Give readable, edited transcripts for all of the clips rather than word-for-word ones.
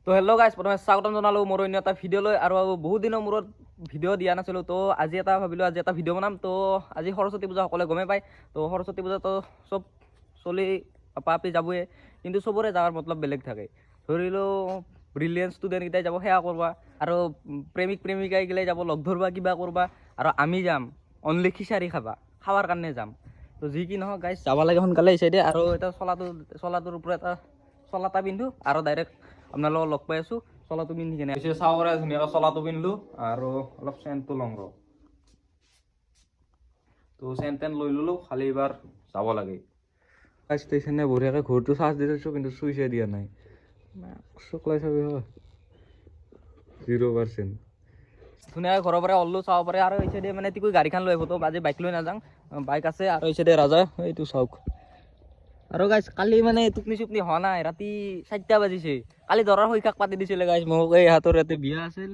তো hello' guys, প্ৰথমে স্বাগতম জনালোঁ মোৰ অন্য এটা ভিডিঅ'লৈ। আৰু বহুত দিনৰ মূৰত ভিডিঅ' দিয়া নাছিলোঁ, তো আজি ভাবিলোঁ আজি এটা ভিডিঅ' বনাম। তো আজি সৰস্বতী পূজা, সকলোৱে গমেই পায়। তো সৰস্বতী পূজাতো চব চলি আপা আপি যাবয়ে, কিন্তু চবৰে যাৱাৰ মতলব বেলেগ থাকে। ধৰিলোঁ ব্ৰিলিয়েণ্ট ষ্টুডেণ্টকেইটাই যাব সেৱা কৰবা, আৰু প্ৰেমিক প্ৰেমিকাইগিলাই যাব লগ ধৰবা কিবা কৰবা, আৰু আমি যাম অনলি খিচাৰি খাৱাৰ কাৰণে যাম। তো যি কি নহওক গাইজ, যাব লাগে সোনকালে আহিছে দে। আৰু এটা চলাটোৰ ওপৰত এটা চলা এটা পিন্ধো আৰু ডাইৰেক্ট আপোনালোকক লগ পাই আছোঁ। চলাটো পিন্ধি কিনে চাব পাৰে, ধুনীয়াকৈ চলাটো পিন্ধিলোঁ আৰু অলপ চেণ্টটো লওঁ ৰ। তো চেণ্ট টেণ্ট লৈ ল'লোঁ, খালি এইবাৰ যাব লাগে। ষ্টেচনে বঢ়িয়াকৈ ঘৰটো চাৰ্জ দি থৈছোঁ, কিন্তু চুইচে দিয়া নাই। চকলাই চাবি হয় 0%। ধুনীয়াকৈ ঘৰৰ পৰা ওলালোঁ, চাব পাৰে। আৰু এই চাইডে মানে তিকৈ গাড়ীখন লৈ আহিব, তো আজি বাইক লৈ নাযাওঁ, বাইক আছে। আৰু এই চাইডে ৰাজা, এইটো চাওক। আৰু গাইজ কালি মানে টোপনি চুপনি হোৱা নাই, ৰাতি 4টা বাজিছে। কালি দৰাৰ শৈশাক পাতি দিছিলে গাইজ মোক। এই হাতৰ ইয়াতে বিয়া আছিল,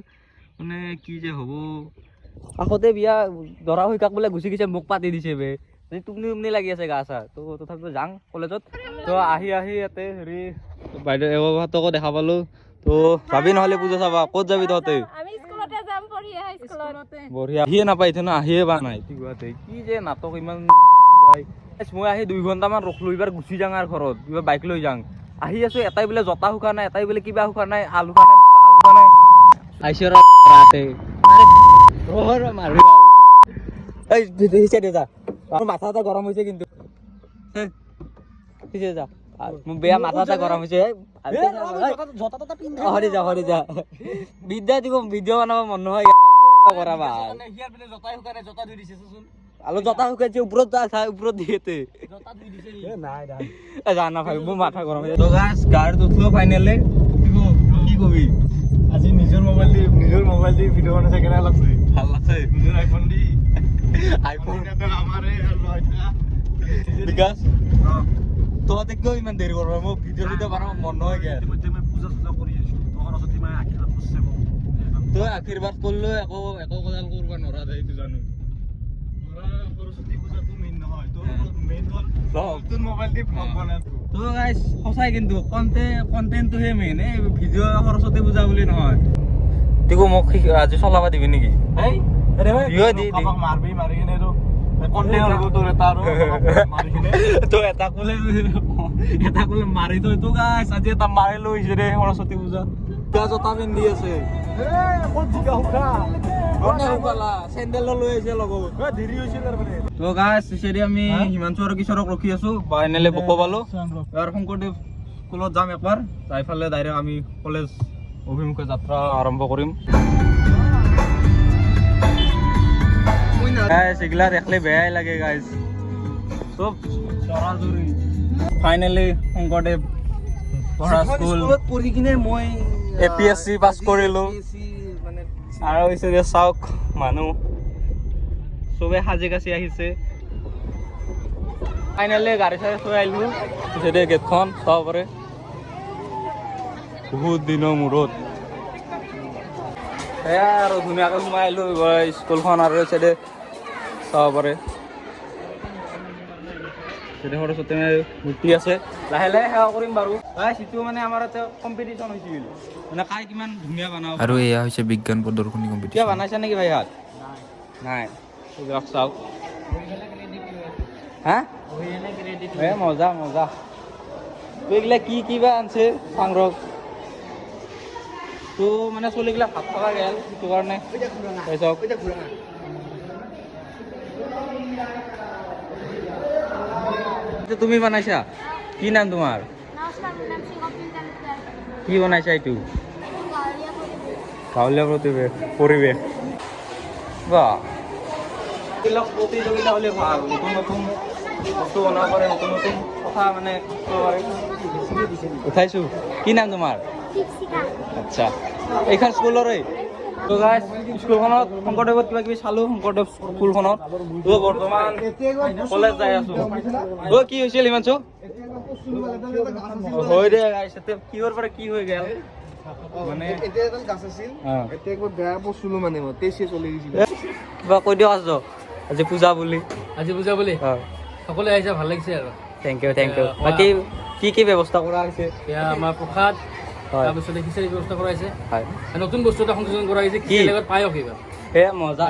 মানে কি যে হ'ব। কাষতে বিয়া, দৰা শৈশাক বোলে গুচি গৈছে, মোক পাতি দিছে বে। টোপনি লাগি আছে গা চা। তো তথাপিও যাওঁ কলেজত। তো আহি ইয়াতে হেৰি বাইদেউ এগৰাকীকো দেখা পালোঁ। তো যাবি নহ'লে পূজা চাবা। ক'ত যাবি তহঁতে? বঢ়িয়া, আহিয়ে নাপাই থ ন, আহিয়ে পা নাই গুৱাহাটী। কি যে নাটক ইমান। মই আহি 2 ঘণ্টামান ৰখলোঁ, এইবাৰ গুচি যাওঁ আৰু ঘৰত এইবাৰ বাইক লৈ যাওঁ। আহি আছোঁ, এটাই বোলে জোতা শুকা নাই, এটাই বোলে কিবা শুকা নাই, আলু খোৱা নাই, আলু খোৱা নাই। আহিছে ৰাতে মাথা এটা গৰম হৈছে, কিন্তু যা মোৰ বেয়া মাথা এটা গৰম হৈছে। হৰি যা বিদ্যা দিব, ভিডিঅ' বনাব মন নহয় কৰাবা। আলু জোতা শুকাইছে, ওপৰত ওপৰত দিয়েতে জানা ভাই, মোৰ মাথা গৰম হৈছে। তো গাইজ গাড়ীত উঠলো ফাইনেলি। কি কবি আজি নিজৰ মোবাইল দি ভিডিঅ' বনাইছে, কেনেকুৱা লাগছে? ভাল লাগছে। নিজৰ আইফোন দি আইফোন আমাৰে লৈ থকা বিকাশ তহঁতে কিয় ইমান দেৰি কৰিব? মোক ভিডিঅ' বনাব মন নহয় কিয়? ইতিমধ্যে মই পূজা চূজা কৰি আহিছোঁ, সৰস্বতী মায়ে আশীৰ্বাদ কৰিছে মোক। তই আশীৰ্বাদ কৰিলেও একো কদাল কৰিব নোৱাৰা, সেইটো জানো। সৰস্বতী পূজাটো মেইন নহয়, তোৰ মেইন হ'ল নতুন মোবাইল দি ব্লগ বনাটো। তো গাইজ সঁচাই, কিন্তু কণ্টেণ্টটোহে মেইন। এই ভিডিঅ' সৰস্বতী পূজা বুলি নহয়। তিকো মোক আজি চলাবা দিবি নেকি? মাৰবি, মাৰি কিনে এটা কলে মাৰি থৈ। তো গাইজ আজি এটা মাৰি লৈ আহিছে ৰে সৰস্বতী পূজা। জোতা পিন্ধি আছে, চেণ্ডেলো লৈ আহিছে লগত। তো গাইজ আমি হিমাংশু আৰু কিশোৰক ৰখি আছো, ফাইনেলি বকো পালো। এবাৰ শংকৰদেৱ স্কুলত যাম একবাৰ, যাই ফালে ডাইৰেক্ট আমি কলেজ অভিমুখে যাত্ৰা আৰম্ভ কৰিম। গাইজ এগিলা দেখলে বেয়াই লাগে গাইজ, চব চৰাচৰি। ফাইনেলি শংকৰদেৱ পঢ়া স্কুলত পঢ়ি কিনে মই APSC পাছ কৰিলোঁ। আৰু হৈছে যে চাওক মানুহ চবে সাজি কাচি আহিছে। ফাইনেলি গাড়ী চাড়ী থৈ আহিলোঁ, পিছতে গেটখন চাব পাৰে, বহুত দিনৰ মূৰত। সেয়া আৰু ধুনীয়াকৈ সোমাই আহিলোঁ স্কুলখন। আৰু চাইডে চাব পাৰে সৰস্বতী মূৰ্তি আছে। লাহে লাহে সেৱা কৰিম বাৰু। সিটো মানে আমাৰ এটা কম্পিটিশ্যন হৈছিল, মানে কাই কিমান ধুনীয়া বনাব। আৰু এয়া হৈছে বিজ্ঞান প্ৰদৰ্শনী কম্পিটিশ্যন। কিয় বনাইছা নেকি ভাই? হাত নাই চাওক। হা মজা মজা। তো এইগিলা কি কিবা আনছে চাংৰক। তো মানে চলিগিলা ভাত থকা গেল, সেইটো কাৰণে চাওক। তুমি বনাইছা? কি নাম তোমাৰ? কি বনাইছা এইটো? গাঁৱলীয়া পৰিৱেশ। বাহ, এইবিলাক প্ৰতিযোগিতা হ'লে ভাল, নতুন নতুন বস্তু বনাব পাৰে, নতুন নতুন কথা মানে উঠাইছোঁ। কি নাম তোমাৰ? আচ্ছা, এইখন স্কুলৰে? তো গাইজ স্কুলখনত শংকৰদেৱত কিবা কিবি চালোঁ, শংকৰদেৱ স্কুলখনত। তো বৰ্তমান কলেজ যাই আছোঁ। কি হৈছিল হিমাংশু? হয় দে গাইজ, কিহৰ পৰা কি হৈ গ'ল মানে। কিবা কৈ দিয়ক আছো, আজি পূজা বুলি সকলোৱে আহিছে, ভাল লাগিছে আৰু। Thank you. বাকী কি ব্যৱস্থা কৰা হৈছে? এয়া আমাৰ প্ৰসাদ, হয়। তাৰপিছতে খিচাৰি ব্যৱস্থা কৰাইছে হয় আৰু নতুন বস্তু এটা সংযোজন কৰা হৈছে কি? খিচাৰিৰ লগত পায়স এইবাৰ এ মজা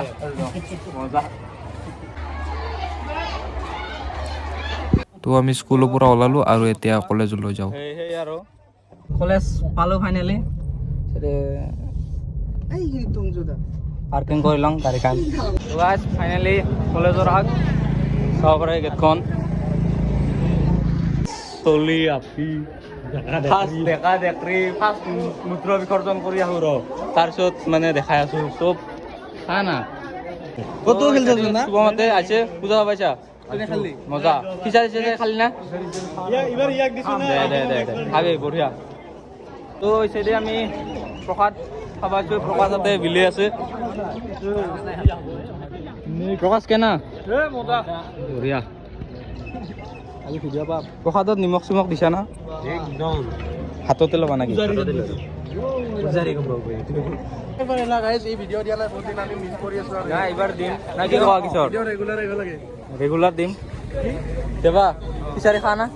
মজা তো আমি স্কুলৰ পৰা ওলালোঁ আৰু এতিয়া কলেজলৈ যাওঁ। সেই আৰু কলেজ পালোঁ ফাইনেলি পাৰ্কিং কৰি লওঁ গাড়ীখন গাইজ ফাইনেলি কলেজৰ আগ চাব পাৰে গেটখন চলি আপি ফাৰ্ষ্ট দেখা দেখি ফাৰ্ষ্ট মূত্ৰ বিসৰ্জন কৰি আহোঁ ৰ তাৰপিছত মানে দেখাই আছোঁ চব চা না ক'তো খেলিছোঁ না শুভমতে আহিছে পূজা পাইছা মজা খিচাৰি চিচাৰি খালি না দে খাবি বঢ়িয়া তো হৈছে আমি প্ৰসাদ খাব আছোঁ প্ৰসাদ তাতে বিলি আছে প্ৰকাশ কেনা বঢ়িয়া প্ৰসাদত নিমখ চিমখ দিছা না হাততে ল'বা নেকি নাই এইবাৰ দিম না কি কোৱা কিশোৰ ৰেগুলাৰ দিম দেবা খিচাৰি খা না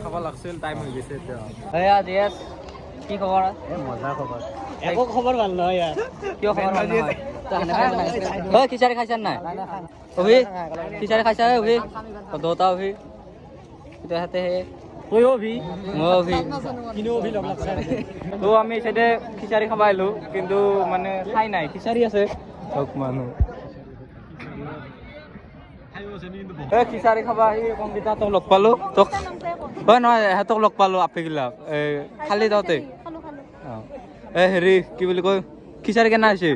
খাব লাগছিল টাইম হৈ গৈছে এতিয়া এয়া জেছ কি খবৰ মজা খবৰ একো খবৰ ভাল নহয় ইয়াৰ কিয় খবৰ ভাল নহয় খিচাৰি খাইছা নাই অভি খিচাৰি খাইছা অভি দুটা অভি হাতে কৈ অভি মই অভি তো আমি চাইডে খিচাৰি খাব আহিলোঁ কিন্তু মানে খাই নাই খিচাৰি আছে মানুহ খিচাৰি খাব আহি কম্পিউটাৰটোক লগ পালোঁ তোক হয় নহয় সিহঁতক লগ পালোঁ আপিগিলাক খালি যাওঁতে এই হেৰি কি বুলি কয় খিচাৰি কেনে হৈছে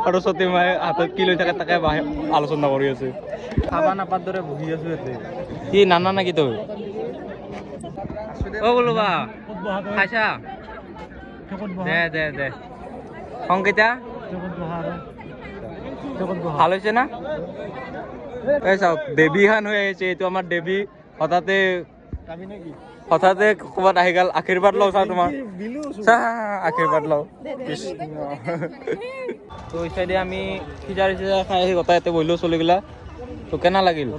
সৰস্বতী মায়ে হাতত কি লৈ থাকে তাকে আলোচনা কৰি আছে খাবা নাপাৰ দৰে বহি আছো ইয়াতে কি নানা নেকি তই অ বোলো বা খাইছা দে সংকেতা ভাল হৈছে না এই চাওক দেৱী খান হৈ আহিছে এইটো আমাৰ দেৱী হঠাতে ক'ৰবাত আহি গ'ল আশীৰ্বাদ লওঁ চাওঁ তোমাৰ আশীৰ্বাদ লওঁ তো এই চাইডে আমি খিচাৰি চিচাৰি খাই আহি গোটাই ইয়াতে বহিলোঁ চলিগিলা তো কেনা লাগিল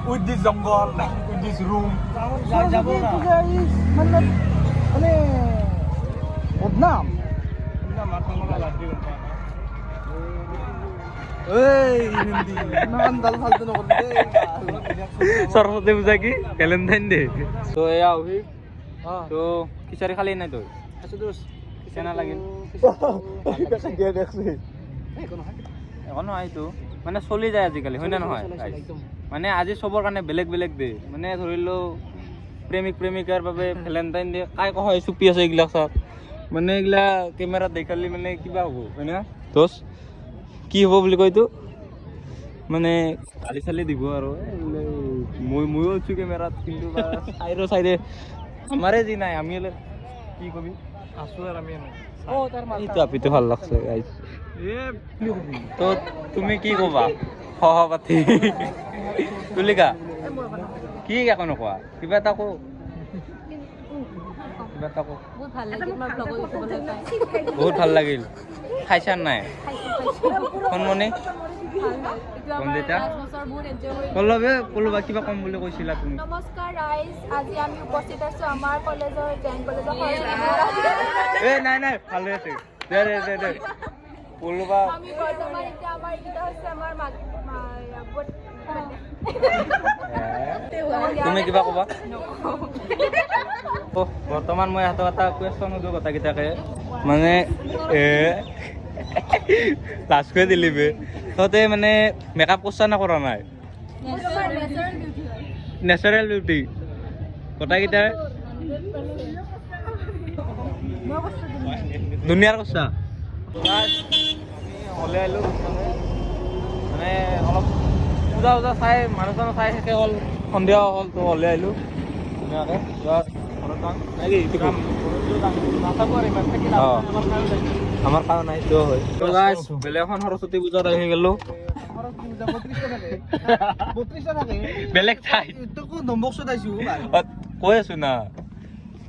with this jungle with this room যাব না মানে বদনাম সরস্বতী পূজা কি ভ্যালেন্টাইন ডে তো এয়া অভি তো খিচারি খালি নাই তুই কেনা লাগিল এখন নহয় তো মানে চলি যায় আজিকালি হয় না নহয় মানে আজি চবৰ কাৰণে বেলেগ বেলেগ দে মানে ধৰি লও প্ৰেমিক প্ৰেমিকাৰ বাবে ভেলেণ্টাইন ডে কাই কয় চুপি আছে এইগিলাক চাওক মানে এইগিলা কেমেৰাত দেখালি মানে কিবা হ'ব হয় না দোষ কি হ'ব বুলি কয়তো মানে গালি চালি দিব আৰু ময়ো আছোঁ কেমেৰাত কিন্তু চাইডে আমাৰে যি নাই আমি কি কবি আছোঁ আৰু আমি আপিটো ভাল লাগছে তো তুমি কি কবা সহপাঠী তুলিকা কি একো নকোৱা কিবা এটা কো বহুত ভাল লাগিল খাইছা নাই কণমণি বন্দিতা কলবা কিবা কম বুলি কৈছিলা তুমি নমস্কাৰ ৰাইজ আজি আমি উপস্থিত আছো আমাৰ কলেজৰ জেন কলেজৰ নাই ভালে আছে দে কলবা আমি বৰ্তমান এতিয়া আমাৰ এইটা হৈছে আমাৰ তুমি কিবা কবা বৰ্তমান মই এটা কুৱেশ্যন সুধো কথাকেইটাকে মানে লাজ কৰি দিলি বে তহঁতে মানে মেকআপ কৰছা না কৰা নাই নেচাৰেল বিউটি কথাকেইটাৰ দুনিয়াৰ কৰছা হ'লে আহিলোঁ মানে অলপ পূজা চাই মানুহ চানুহ চাই শেষে হ'ল সন্ধিয়া হ'ল তো হ'লে আহিলোঁ ধুনীয়াকৈ আমাৰ কাৰণ নাই তো হয় বেলেগ এখন সৰস্বতী পূজাত আহি গ'লোঁ বেলেগ ঠাই কৈ আছো না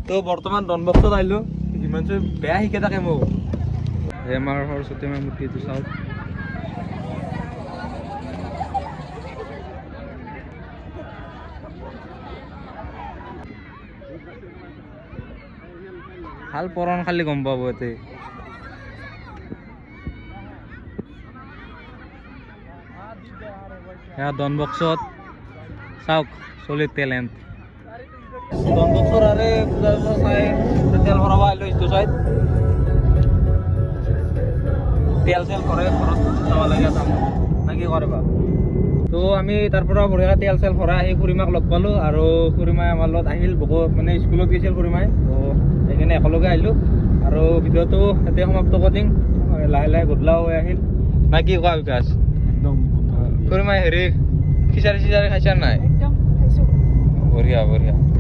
তো বৰ্তমান ডনবক্সত আহিলোঁ হিমাংশু বেয়া শিকে থাকে মোক এই আমাৰ সৰস্বতী মাৰ মূৰ্তিটো চাওক ভাল পৰণ খালি গম পাব ইয়াতে এয়া ডন বক্সত চাওক চলি টেলেণ্ট ডন বক্সৰ আৰে পূজা চাই তেল ভৰাব আহিলোঁ ইটো চাইড তেল চেল ভৰাই ঘৰত যাব লাগে না কি কৰে বা তো আমি তাৰ পৰা বঢ়িয়াকৈ তেল চেল ভৰাই আহি খুৰীমাক লগ পালোঁ আৰু খুৰীমাই আমাৰ লগত আহিল বহুত মানে স্কুলত গৈছিল খুৰীমাই তো সেইকাৰণে একেলগে আহিলোঁ আৰু ভিডিঅ'টো এতিয়া সমাপ্ত কৰি দিম লাহে লাহে গধূলাও হৈ আহিল না কি কোৱা বিকাশ একদম খুৰীমাই হেৰি খিচাৰি চিচাৰি খাইছা নাই একদম খাইছোঁ বঢ়িয়া বঢ়িয়া